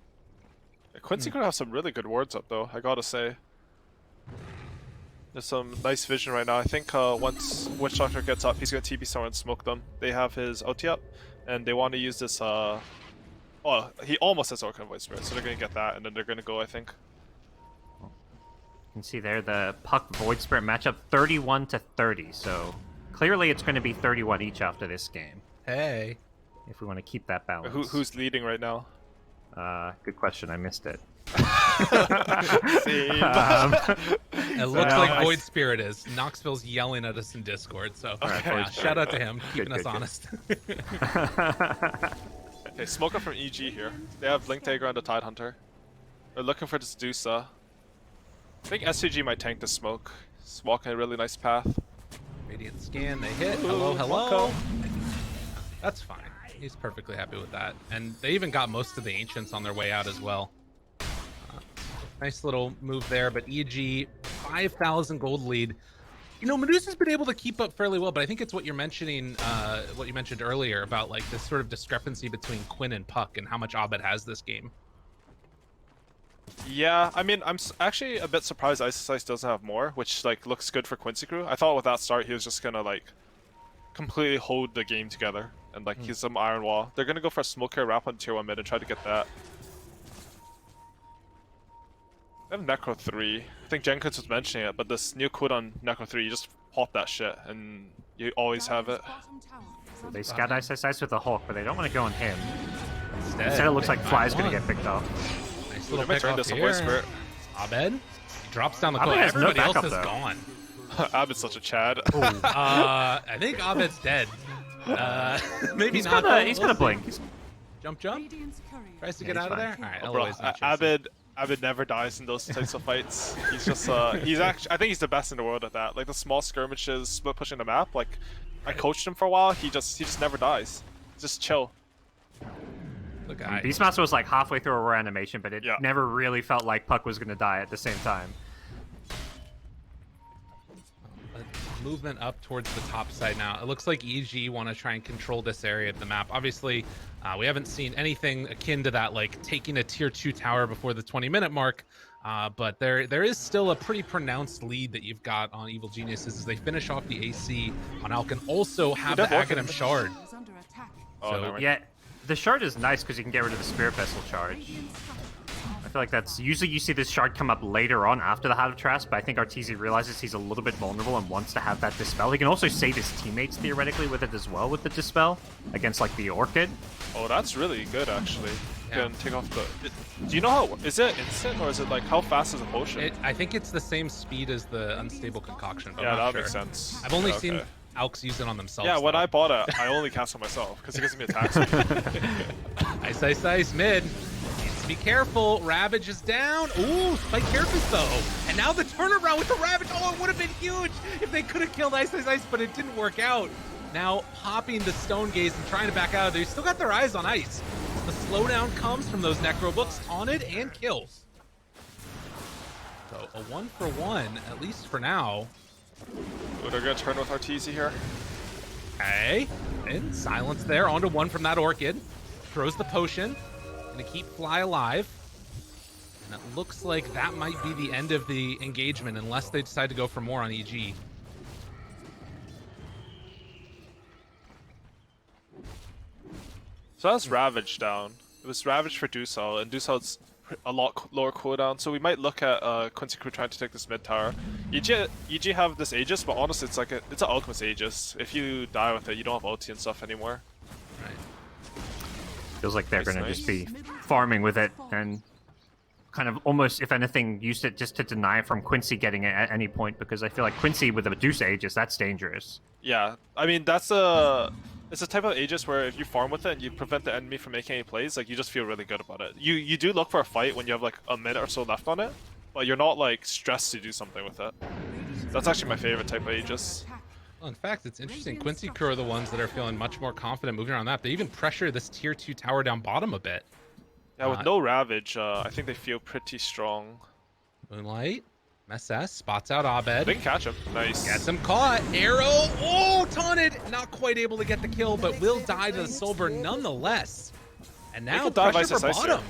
Yeah, Quincy could have some really good wards up though, I gotta say. There's some nice vision right now. I think once Witch Doctor gets up, he's gonna TP somewhere and smoke them. They have his OT up, and they want to use this. Oh, he almost has Orcan Void Spirit, so they're gonna get that, and then they're gonna go. I think. You can see there the Puck Void Spirit matchup 31-30. So clearly it's going to be 31 each after this game. Hey. If we want to keep that balance. Who's leading right now? Good question. I missed it. It looks like Void Spirit is. Knoxville's yelling at us in Discord, so Okay. shout out to him, keeping us good. honest. Okay, smoke up from EG here. They have Blink Dagger on the Tide Hunter. They're looking for this Dusa. I think SCG might tank the smoke. He's walking a really nice path. Radiant scan, they hit. Ooh, Hello, hello. Monko. That's fine. He's perfectly happy with that. And they even got most of the Ancients on their way out as well. Nice little move there, but EG, 5,000 gold lead. You know, Medusa's been able to keep up fairly well, but I think it's what you're mentioning, what you mentioned earlier about like this sort of discrepancy between Quinn and Puck and how much Abed has this game. Yeah, I mean, I'm actually a bit surprised Ice doesn't have more, which like looks good for Quincy crew. I thought with that start he was just gonna like completely hold the game together and like use some Iron Wall. They're gonna go for a smoke carry wrap on tier 1 mid and try to get that. I have Necro 3. I think Jenkins was mentioning it, but this new code on Necro 3, you just pop that shit and you always have it. They scout Ice with a Hawk, but they don't want to go on him. Instead it looks they like Fly's find going to one. get picked off. Nice They little might pick turn off this on here. Void Spirit. Abed, he drops down the Abed court. has no Everybody else backup, is though. gone. Abed's such a Chad. I think Abed's dead. Maybe He's not. gonna We'll see. blink. Jump. Tries to Yeah, get he's out of fine. there. All right, Oh, bro, Eloy's not chasing. Abed never dies in those types of fights. He's just he's actually, I think he's the best in the world at that. Like the small skirmishes, split pushing the map. Like I coached him for a while. He just never dies. Just chill. Look, guy. Beastmaster was like halfway through a raw animation, but it Yeah. never really felt like Puck was going to die at the same time. Movement up towards the top side now. It looks like EG want to try and control this area of the map. Obviously, we haven't seen anything akin to that, like taking a tier 2 tower before the 20-minute mark. But there is still a pretty pronounced lead that you've got on Evil Geniuses as they finish off the AC on Alk and also have the Aghanim Shard. Oh, So, never mind. Yeah, the shard is nice because you can get rid of the Spirit Vessel charge. I feel like that's usually you see this shard come up later on after the Heart of Trask, but I think Arteezy realizes he's a little bit vulnerable and wants to have that Dispel. He can also save his teammates theoretically with it as well with the Dispel against like the Orchid. Oh, that's really good actually. You Yeah. can take off the. Do you know how? Is it instant or is it like how fast is a potion? I think it's the same speed as the Unstable Concoction. But yeah, I'm not that sure. makes sense. I've only Yeah, seen okay. Alks use it on themselves. Yeah, when though. I bought it, I only cast on myself because it gives me attacks. Ice, mid. Needs to be careful. Ravage is down. Ooh, Spike Carapace though. And now the turnaround with the Ravage. Oh, it would have been huge if they could have killed Ice, but it didn't work out. Now popping the Stone Gaze and trying to back out of there. They still got their eyes on Ice. The slowdown comes from those Necro Books, taunted and kills. So a 1-for-1, at least for now. Ooh, they're gonna turn with Arteezy here. Okay, and silence there. Onto one from that Orchid. Throws the potion. Gonna keep Fly alive. And it looks like that might be the end of the engagement unless they decide to go for more on EG. So that's Ravage down. It was Ravage for Dusal, and Dusal's a lot lower cooldown, so we might look at Quincy Crew trying to take this mid tower. EG have this Aegis, but honestly, it's like it's an Alchemist Aegis. If you die with it, you don't have ulti and stuff anymore. Right. Feels like they're Nice, going to nice. just be farming with it and kind of almost, if anything, used it just to deny from Quincy getting it at any point, because I feel like Quincy with the Medusa Aegis, that's dangerous. Yeah, I mean it's a type of Aegis where if you farm with it and you prevent the enemy from making any plays, like you just feel really good about it. You do look for a fight when you have like a minute or so left on it, but you're not like stressed to do something with it. That's actually my favorite type of Aegis. Well, in fact, it's interesting. Quincy Crew are the ones that are feeling much more confident moving around that. They even pressure this tier 2 tower down bottom a bit. Yeah, with no Ravage, I think they feel pretty strong. Moonlight, SS, spots out Abed. They can catch him. Nice. Gets him caught. Arrow. Oh, taunted. Not quite able to get the kill, but will die to the Soulburn nonetheless. And now could dive pressure Ice for Ice bottom. here.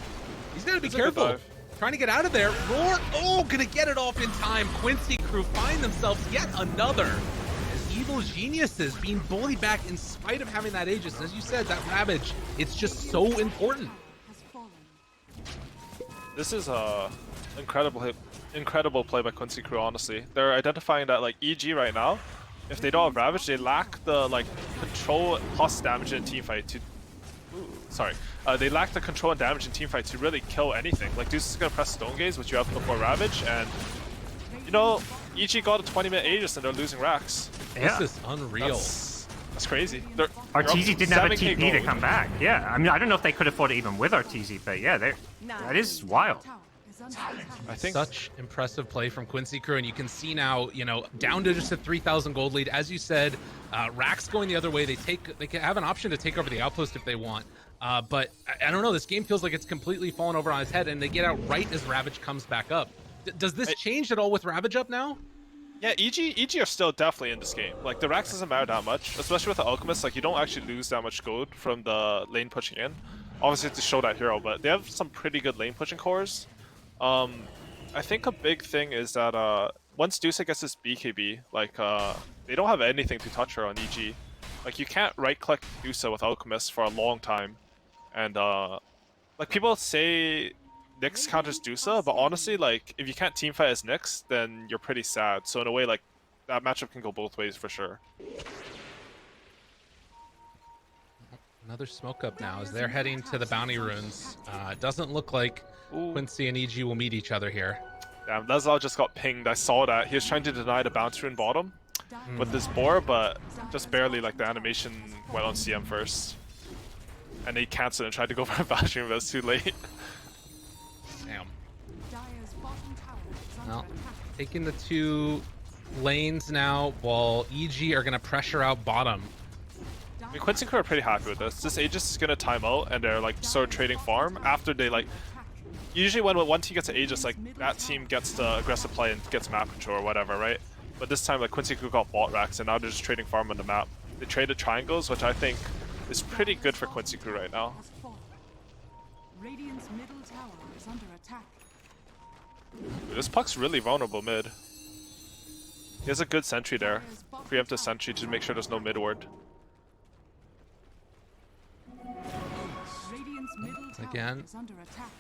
He's got to be That's a good careful. dive. Trying to get out of there. Roar. Oh, gonna get it off in time. Quincy Crew find themselves yet another. As Evil Geniuses being bullied back in spite of having that Aegis. As you said, that Ravage, it's just so important. This is a incredible play by Quincy Crew, honestly. They're identifying that like EG right now, if they don't have Ravage, they lack the like control plus damage in a teamfight to they lack the control and damage in teamfight to really kill anything. Like Deuce is gonna press Stone Gaze, which you have before Ravage, and you know, EG got a 20-minute Aegis and they're losing racks. Yeah. This is unreal. That's crazy. They're up Arteezy didn't have a 7K TP to gold. come back. Yeah, I mean, I don't know if they could afford it even with Arteezy, but yeah, that is wild. I think Such impressive play from Quincy Crew, and you can see now, you know, down to just a 3,000 gold lead. As you said, Rack's going the other way. They can have an option to take over the outpost if they want. But I don't know. This game feels like it's completely fallen over on its head, and they get out right as Ravage comes back up. Does this change at all with Ravage up now? yeah, EG are still definitely in this game. Like the racks doesn't matter that much, especially with the Alchemist. Like you don't actually lose that much gold from the lane pushing in. Obviously to show that hero, but they have some pretty good lane pushing cores. I think a big thing is that once Dusa gets this BKB, like they don't have anything to touch her on EG. Like you can't right click Dusa with Alchemist for a long time, and like people say Nyx counters Dusa, but honestly, like if you can't teamfight as Nyx, then you're pretty sad. So in a way, like that matchup can go both ways for sure. Another smoke up now as they're heading to the bounty runes. It doesn't look like Quincy and EG will meet each other here. Damn, Lazal just got pinged. I saw that. He was trying to deny the bounce rune bottom with this boar, but just barely. Like the animation went on CM first, and they canceled and tried to go for a bounce rune, but it's too late. Damn. Well, taking the two lanes now, while EG are going to pressure out bottom. mean, Quincy Crew are pretty happy with this. This Aegis is gonna time out, and they're like sort of trading farm after they like. Usually when one team gets an Aegis, like that team gets the aggressive play and gets map control or whatever, right? But this time, like Quincy Crew got bot racks, and now they're just trading farm on the map. They traded triangles, which I think is pretty good for Quincy Crew right now. Radiant's middle tower is under attack. Dude, this Puck's really vulnerable mid. He has a good sentry there. Preemptive sentry to make sure there's no mid ward. Radiant's middle tower Again. is under attack.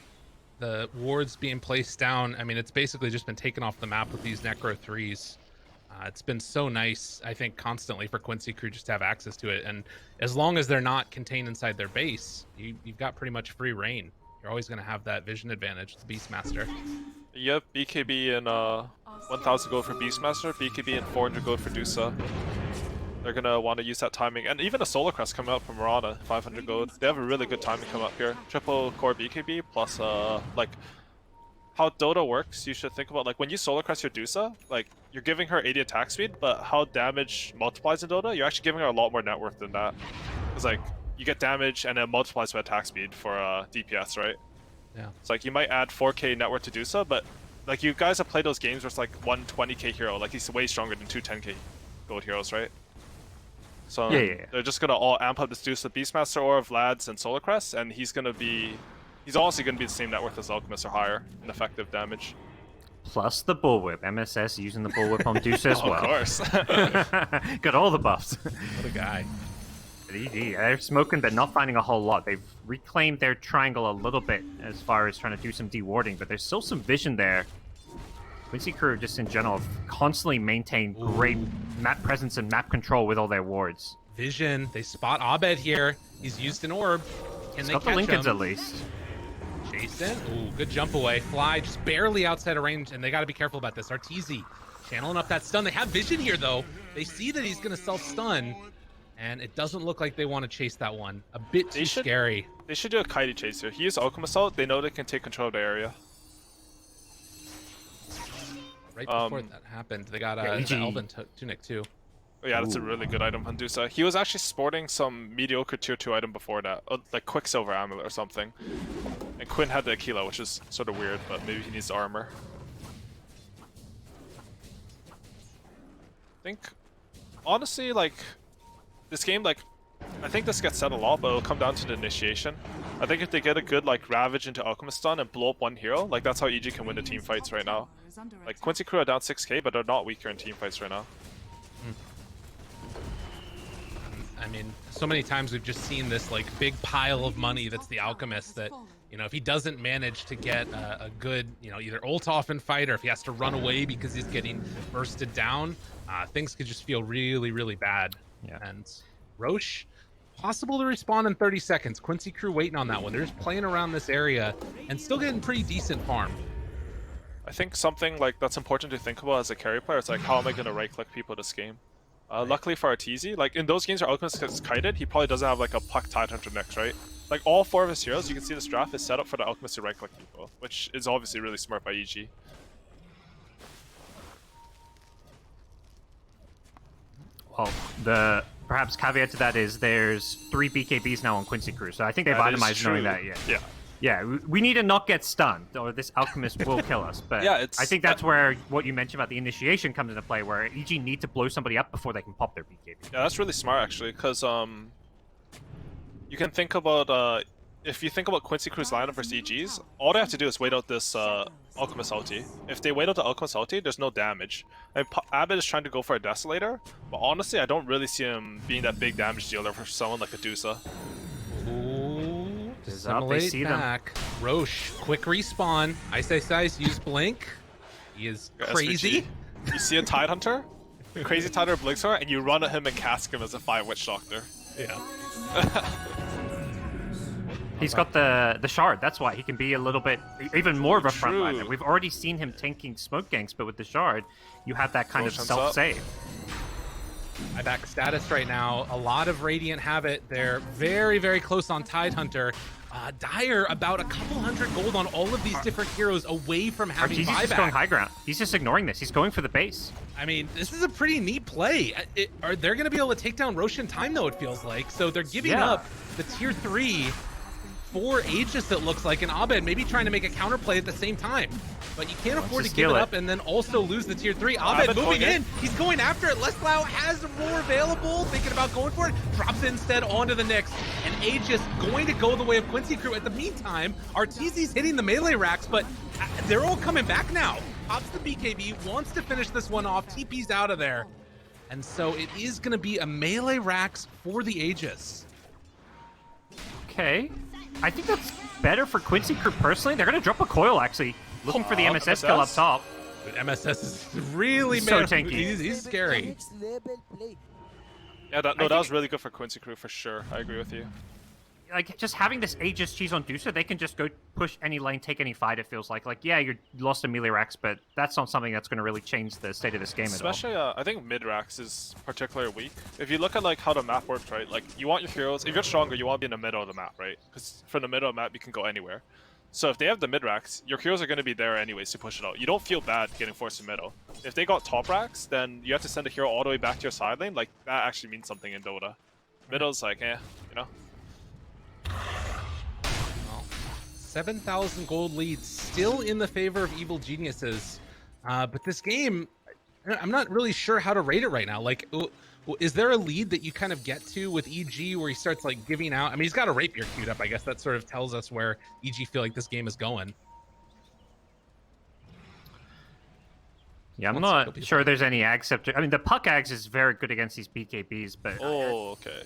The wards being placed down, I mean, it's basically just been taken off the map with these Necro 3s. It's been so nice, I think, constantly for Quincy Crew just to have access to it. And as long as they're not contained inside their base, you've got pretty much free reign. You're always going to have that vision advantage, the Beastmaster. Yep, BKB and 1000 gold for Beastmaster, BKB and 400 gold for Dusa. They're gonna want to use that timing, and even a Solar Crest coming out from Mirana, 500 gold. They have a really good timing come up here. Triple core BKB plus like how Dota works. You should think about like when you Solar Crest your Dusa, like you're giving her 80 attack speed, but how damage multiplies in Dota, you're actually giving her a lot more net worth than that. It's like you get damage and it multiplies by attack speed for DPS, right? Yeah. It's like you might add 4k net worth to Dusa, but like you guys have played those games where it's like 120k hero, like he's way stronger than 210k gold heroes, right? So Yeah. they're just gonna all amp up this Dusa Beastmaster or Vlad's and Solar Crest, and he's honestly gonna be the same net worth as Alchemist or higher in effective damage. Plus the bullwhip. MSS using the bullwhip on Deuce as well. Of course. Got all the buffs. What a guy. ED. They're smoking, but not finding a whole lot. They've reclaimed their triangle a little bit as far as trying to do some dewarding, but there's still some vision there. Quincy Crew, just in general, have constantly maintained great map presence and map control with all their wards. Vision. They spot Abed here. He's used an orb. Can He's they got the catch Lincolns him? at least. Jason. Ooh, good jump away. Fly just barely outside of range, and they got to be careful about this. Arteezy channeling up that stun. They have vision here, though. They see that he's going to self-stun, and it doesn't look like they want to chase that one. A bit too scary. They should do a Kaidi chase here. He uses Alchemist out. They know they can take control of the area. Right before that happened, they got the Elven Tunic, too. Oh, yeah, that's a really good item, Handusa. He was actually sporting some mediocre tier 2 item before that, like Quicksilver Amulet or something. And Quinn had the Aquila, which is sort of weird, but maybe he needs the armor. I think, honestly, like, this game, like, I think this gets said a lot, but it'll come down to the initiation. I think if they get a good, like, Ravage into Alchemist stun and blow up one hero, like, that's how EG can win the team fights right now. Like, Quincy Crew are down 6k, but they're not weaker in team fights right now. I mean, so many times we've just seen this like big pile of money that's the Alchemist that, you know, if he doesn't manage to get a good, you know, either ult off in fight or if he has to run away because he's getting bursted down, things could just feel really, really bad. Yeah. And Roche, possible to respawn in 30 seconds. Quincy Crew waiting on that one. They're just playing around this area and still getting pretty decent farm. I think something like that's important to think about as a carry player is like, how am I going to right-click people this game? Luckily for Arteezy, like in those games where Alchemist gets kited, he probably doesn't have like a Puck Tidehunter next, right? Like all 4 of his heroes, you can see this draft is set up for the Alchemist to right-click people, which is obviously really smart by EG. Well, the perhaps caveat to that is there's 3 BKBs now on Quincy Crew, so I think they've That is itemized knowing true. that. Yeah. Yeah. Yeah, we need to not get stunned, or this Alchemist will kill us. But Yeah, it's- I think that's where what you mentioned about the initiation comes into play, where EG need to blow somebody up before they can pop their BKB. Yeah, that's really smart actually, because you can think about if you think about Quincy Crew's lineup versus EG's, all they have to do is wait out this Alchemist ulti. If they wait out the Alchemist ulti, there's no damage. And Abed is trying to go for a Desolator, but honestly, I don't really see him being that big damage dealer for someone like a Dusa. Is up, they see them. Back. Roche, quick respawn. Ice, use Blink. He is crazy. SVG. You see a Tidehunter, Crazy Tidehunter blinks her, and you run at him and cask him as a 5 Witch Doctor. Yeah. He's got the shard. That's why he can be a little bit even more of a True. frontliner. We've already seen him tanking smoke ganks, but with the shard, you have that kind of Motions up. self-save. My back status right now. A lot of Radiant have it. They're very, very close on Tidehunter. Dire about a couple hundred gold on all of these different heroes away from having Arteezy's just going high ground. He's just ignoring this. He's going for the base. I mean, this is a pretty neat play. Are they going to be able to take down Rosh in time, though, it feels like? So they're giving up the tier 3 for Aegis, it looks like, and Abed maybe trying to make a counterplay at the same time. But you can't afford to give it up and then also lose the tier 3. Abed moving in. He's going after it. Leslau has more available, thinking about going for it. Drops it instead onto the Nyx. And Aegis going to go the way of Quincy Crew. At the meantime, Arteezy's hitting the melee racks, but they're all coming back now. Pops the BKB, wants to finish this one off. TP's out of there. And so it is going to be a melee racks for the Aegis. Okay. I think that's better for Quincy Crew personally. They're going to drop a coil, actually. Looking for the MSS kill up top. But MSS is really so tanky. He's scary. Yeah, that was really good for Quincy Crew for sure. I agree with you. Like, just having this Aegis cheese on Dusa, they can just go push any lane, take any fight, it feels like. Like, yeah, you lost a melee Rax, but that's not something that's going to really change the state of this game Especially, at all. I think mid Rax is particularly weak. If you look at like how the map works, right? Like, you want your heroes, if you're stronger, you want to be in the middle of the map, right? Because from the middle of the map, you can go anywhere. So if they have the mid racks, your heroes are going to be there anyways to push it out. You don't feel bad getting forced in middle. If they got top racks, then you have to send a hero all the way back to your side lane. Like, that actually means something in Dota. Middle's like, you know? 7,000 gold lead still in the favor of Evil Geniuses. But this game, I'm not really sure how to rate it right now. Like, is there a lead that you kind of get to with EG where he starts like giving out? I mean, he's got a rapier queued up. I guess that sort of tells us where EG feel like this game is going. Yeah, I'm not sure there's any Ag Scepter. I mean, the Puck Ags is very good against these BKBs, but... Oh, okay.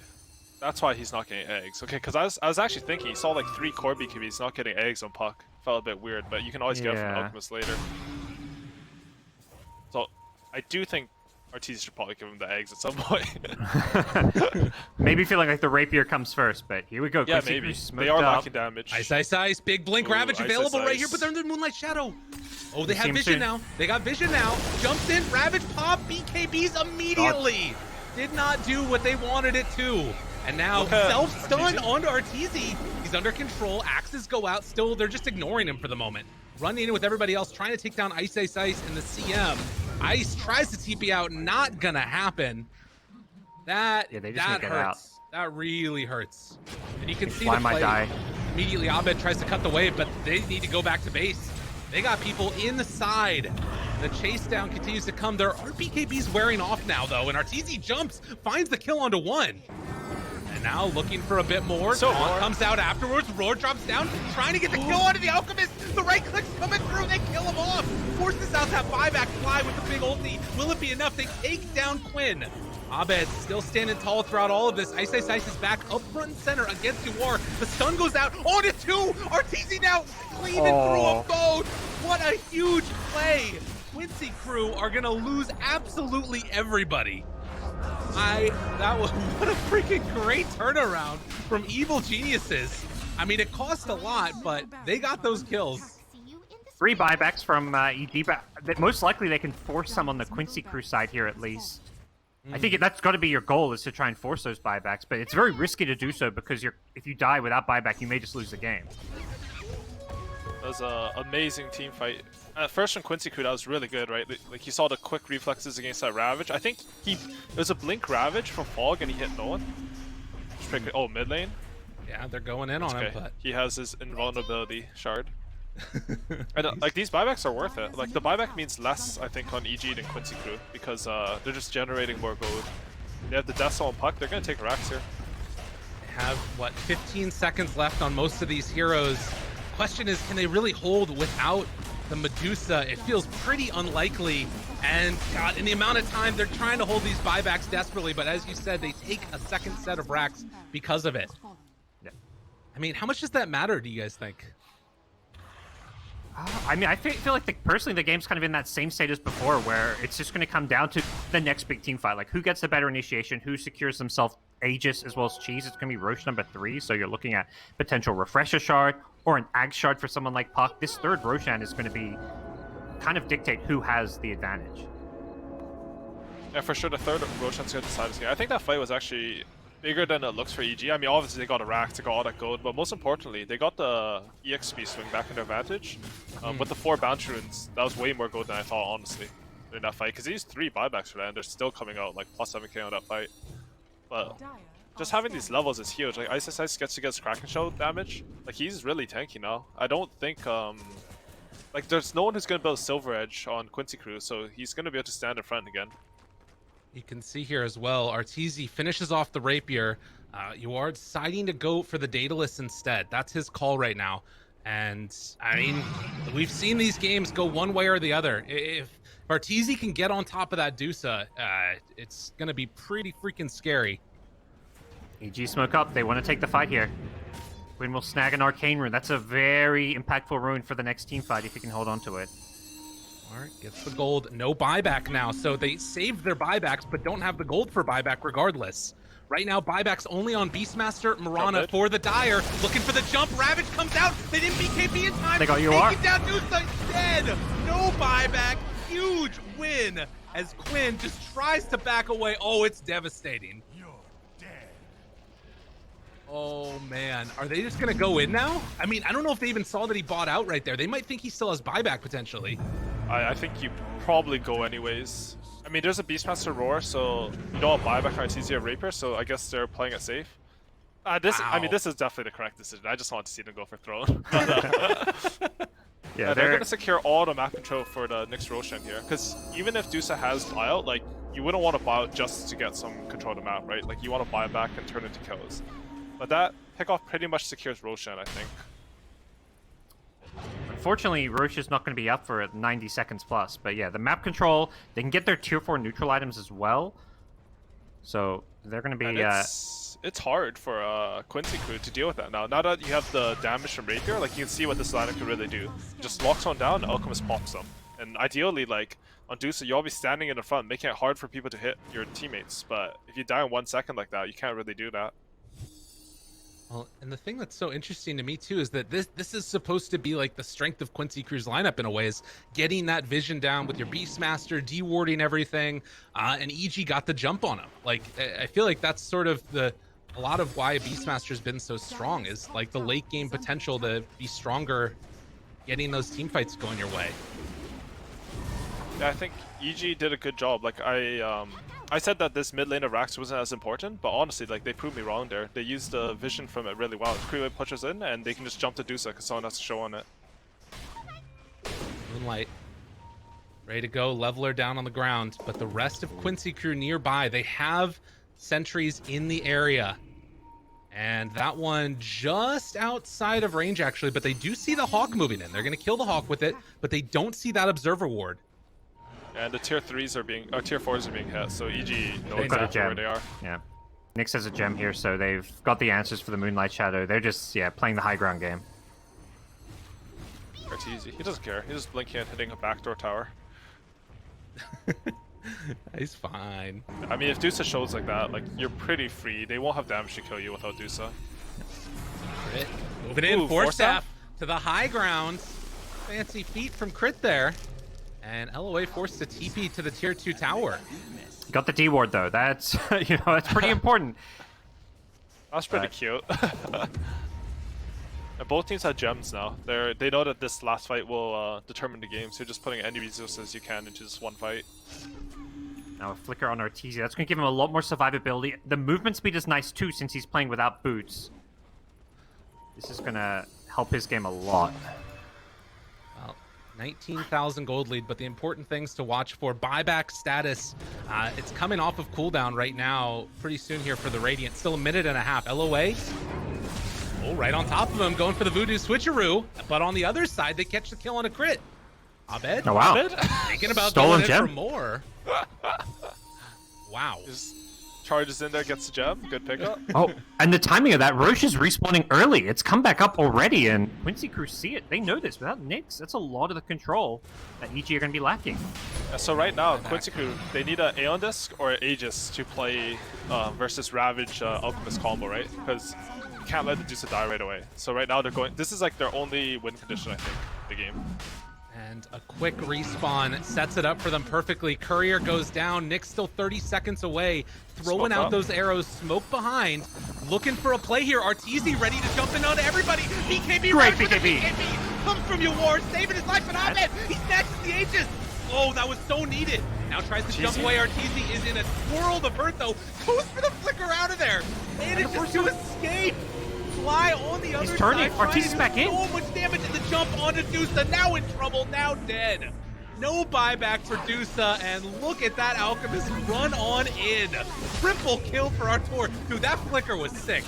That's why he's not getting eggs. Okay, because I was actually thinking, he saw like 3 core BKBs not getting eggs on Puck. Felt a bit weird, but you can always get it from Alchemist later. So, I do think Arteezy should probably give him the eggs at some point. Maybe feeling like the Rapier comes first, but here we go. Yeah, Quincy maybe. They are lacking damage. Ice. Big Blink Ravage available right here, but they're in the Moonlight Shadow. Oh, they have vision now. They got vision now. Jumps in, Ravage pop, BKBs immediately. Did not do what they wanted it to. And now self-stun onto Arteezy. He's under control. Axes go out. Still, they're just ignoring him for the moment. Running in with everybody else, trying to take down Ice and the CM. Ice tries to TP out. Not gonna happen. That hurts. That really hurts. And you can see the play. Immediately, Abed tries to cut the wave, but they need to go back to base. They got people inside. The chase down continues to come. Their BKB's wearing off now, though, and Arteezy jumps, finds the kill onto one. And now looking for a bit more. Taunt comes out afterwards. Roar drops down, trying to get the kill onto the Alchemist. The right click's coming through. They kill him off. Forces out that buyback fly with the big ulti. Will it be enough? They take down Quinn. Abed still standing tall throughout all of this. Ice is back up front and center against Duar. The stun goes out. On to 2. Arteezy now cleaving through them both. What a huge play. Quincy Crew are going to lose absolutely everybody. What a freaking great turnaround from Evil Geniuses. I mean, it cost a lot, but they got those kills. 3 buybacks from EG, but most likely they can force some on the Quincy Crew side here at least. I think that's got to be your goal, is to try and force those buybacks, but it's very risky to do so because if you die without buyback, you may just lose the game. That was an amazing team fight. At first from Quincy Crew, that was really good, right? Like, you saw the quick reflexes against that Ravage. I think it was a Blink Ravage from Fog and he hit no one. Oh, mid lane? Yeah, they're going in on him, but... He has his invulnerability shard. And, like, these buybacks are worth it. Like, the buyback means less, I think, on EG than Quincy Crew because they're just generating more gold. They have the Death on Puck. They're going to take racks here. They have, 15 seconds left on most of these heroes. Question is, can they really hold without the Medusa? It feels pretty unlikely. And God, in the amount of time they're trying to hold these buybacks desperately, but as you said, they take a second set of racks because of it. Yeah. I mean, how much does that matter, do you guys think? I mean, I feel like personally the game's kind of in that same state as before, where it's just going to come down to the next big team fight. Like, who gets the better initiation, who secures themselves Aegis as well as Cheese. It's going to be Roche number 3, so you're looking at potential Refresher Shard or an Ag Shard for someone like Puck. This third Roshan is going to be kind of dictate who has the advantage. Yeah, for sure, the third Roshan's going to decide this game. I think that fight was actually bigger than it looks for EG. I mean, obviously they got a rack, they got all that gold, but most importantly, they got the EXP swing back in their advantage. With the 4 bounty runes, that was way more gold than I thought, honestly, in that fight. Because they used 3 buybacks for that, and they're still coming out like plus 7k on that fight. But just having these levels is huge. Like Ice gets to get his Kraken Shell damage. Like he's really tanky now. I don't think like there's no one who's gonna build Silver Edge on Quincy Crew, so he's gonna be able to stand in front again. You can see here as well, Arteezy finishes off the Rapier. You are deciding to go for the Daedalus instead. That's his call right now. And, I mean, we've seen these games go one way or the other. If Arteezy can get on top of that Dusa, it's going to be pretty freaking scary. EG smoke up. They want to take the fight here. Quinn will snag an Arcane Rune. That's a very impactful rune for the next team fight if he can hold on to it. Alright, gets the gold. No buyback now, so they saved their buybacks, but don't have the gold for buyback regardless. Right now, buybacks only on Beastmaster, Marana for the Dire. Looking for the jump. Ravage comes out. They didn't BKB in time. They got UR. Taking down Dusa instead. No buyback. Huge win as Quinn just tries to back away. Oh, it's devastating. Oh, man. Are they just going to go in now? I mean, I don't know if they even saw that he bought out right there. They might think he still has buyback potentially. I think you probably go anyways. I mean, there's a Beastmaster Roar, so you don't have buyback on Arteezy Rapier, so I guess they're playing it safe. I mean, this is definitely the correct decision. I just want to see them go for Throne. Yeah, they're going to secure all the map control for the next Roshan here, because even if Dusa has buyout, like, you wouldn't want to buy out just to get some control of the map, right? Like, you want to buy back and turn into kills. But that pickoff pretty much secures Roshan, I think. Unfortunately, Roche is not going to be up for 90 seconds plus. But yeah, the map control, they can get their tier 4 neutral items as well. So they're going to be... And it's hard for Quincy Crew to deal with that now. Now that you have the damage from Rapier, like you can see what this lineup can really do. Just locks one down, Alchemist pops them. And ideally, like, on Dusa, you'll be standing in the front, making it hard for people to hit your teammates. But if you die in 1 second like that, you can't really do that. Well, and the thing that's so interesting to me too is that this is supposed to be like the strength of Quincy Crew's lineup in a way, is getting that vision down with your Beastmaster, dewarding everything, and EG got the jump on him. Like, I feel like that's sort of a lot of why Beastmaster's been so strong, is like the late game potential to be stronger, getting those team fights going your way. Yeah, I think EG did a good job. Like, I said that this mid lane of Rax wasn't as important, but honestly, like, they proved me wrong there. They used the vision from it really well. Creeway pushes in, and they can just jump to Dusa because someone has to show on it. Moonlight ready to go, leveler down on the ground, but the rest of Quincy Crew nearby, they have sentries in the area. And that one just outside of range, actually, but they do see the Hawk moving in. They're going to kill the Hawk with it, but they don't see that Observer Ward. And the tier 3s are being, tier 4s are being hit, so EG knows They've got a exactly where gem. they are. Yeah. Nyx has a gem here, so they've got the answers for the Moonlight Shadow. They're just, yeah, playing the high ground game. Arteezy, he doesn't care. He's just blinking and hitting a backdoor tower. He's fine. I mean, if Dusa shows like that, like, you're pretty free. They won't have damage to kill you without Dusa. Crit. Moving in, Ooh, Force Force Staff to the high ground. Fancy feet from Crit there. And LOA forced to TP to the tier 2 tower. Got the D ward though. That's that's pretty important. That's pretty cute. And both teams have gems now. They know that this last fight will determine the game, so you're just putting any resources you can into just one fight. Now a flicker on Arteezy. That's going to give him a lot more survivability. The movement speed is nice too, since he's playing without boots. This is going to help his game a lot. 19,000 gold lead, but the important things to watch for: buyback status. It's coming off of cooldown right now, pretty soon here for the Radiant. Still a minute and a half. LOA, oh, right on top of him, going for the Voodoo switcheroo, but on the other side, they catch the kill on a crit. Abed? Oh, wow. Abed? Thinking about Stolen going in gem. for more. Wow. Just charges in there, gets the gem. Good pickup. Oh, and the timing of that, Roche is respawning early. It's come back up already, and Quincy Crew see it. They know this. Without Nyx, that's a lot of the control that EG are going to be lacking. So right now, Quincy Crew, they need an Aeon Disc or an Aegis to play versus Ravage Alchemist combo, right? Because you can't let the Dusa die right away. So right now they're going. This is like their only win condition, I think, the game. And a quick respawn sets it up for them perfectly. Courier goes down. Nick's still 30 seconds away. Throwing Smoke out up. those arrows. Smoke behind. Looking for a play here. Arteezy ready to jump in on everybody. BKB Great right with the BKB. BKB. Comes from Yawar, saving his life. And Ahmed, he snatches the Aegis. Oh, that was so needed. Now tries to jump away. Arteezy is in a swirl of hurt, though. Goes for the flicker out of there. Manages to escape. Fly on the other He's turning. side. trying to Arteezy's do back in. So much damage in the jump onto Dusa. Now in trouble. Now dead. No buyback for Dusa. And look at that Alchemist run on in. Triple kill for Artur. Dude, that flicker was sick.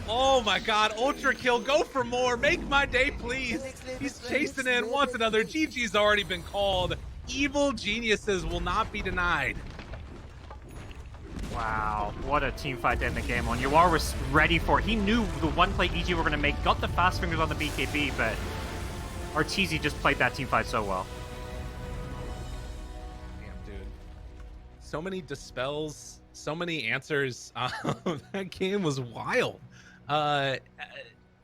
Oh my god. Ultra kill. Go for more. Make my day, please. He's chasing in. Wants another. GG's already been called. Evil geniuses will not be denied. Wow, what a team fight to end the game on. Yawar was ready for it. He knew the one play EG were going to make, got the fast fingers on the BKB, but Arteezy just played that team fight so well. Damn, dude. So many dispels, so many answers. That game was wild.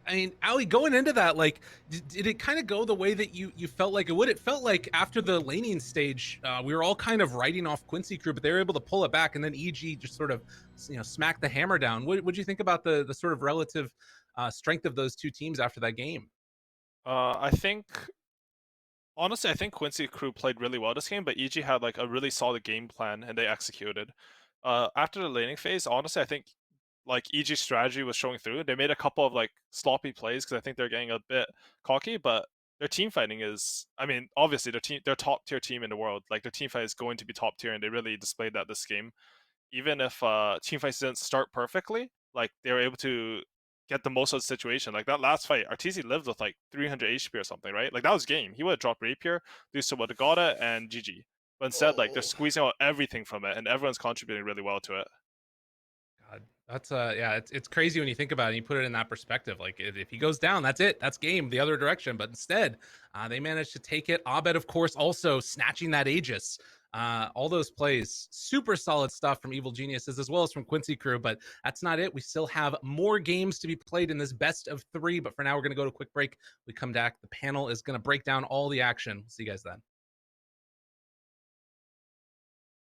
I mean, Aui, going into that, like, did it kind of go the way that you felt like it would? It felt like after the laning stage, we were all kind of writing off Quincy crew, but they were able to pull it back, and then EG just sort of, smacked the hammer down. What do you think about the sort of relative strength of those two teams after that game? Honestly, I think Quincy crew played really well this game, but EG had like a really solid game plan and they executed. After the laning phase, honestly, I think like EG's strategy was showing through. They made a couple of like sloppy plays because I think they're getting a bit cocky, but their team fighting is, I mean, obviously they're top tier team in the world. Like their team fight is going to be top tier, and they really displayed that this game. Even if team fights didn't start perfectly, like they were able to get the most of the situation. Like that last fight, Arteezy lived with like 300 HP or something, right? Like that was game. He would have dropped Rapier, Dusa would have got it, and GG. But instead, like they're squeezing out everything from it, and everyone's contributing really well to it. God, that's yeah, it's crazy when you think about it and you put it in that perspective. Like if he goes down, that's it. That's game the other direction. But instead, they managed to take it. Abed, of course, also snatching that Aegis. All those plays, super solid stuff from Evil Geniuses as well as from Quincy crew. But that's not it. We still have more games to be played in this best of 3. But for now, we're going to go to a quick break. We come back. The panel is going to break down all the action. See you guys then.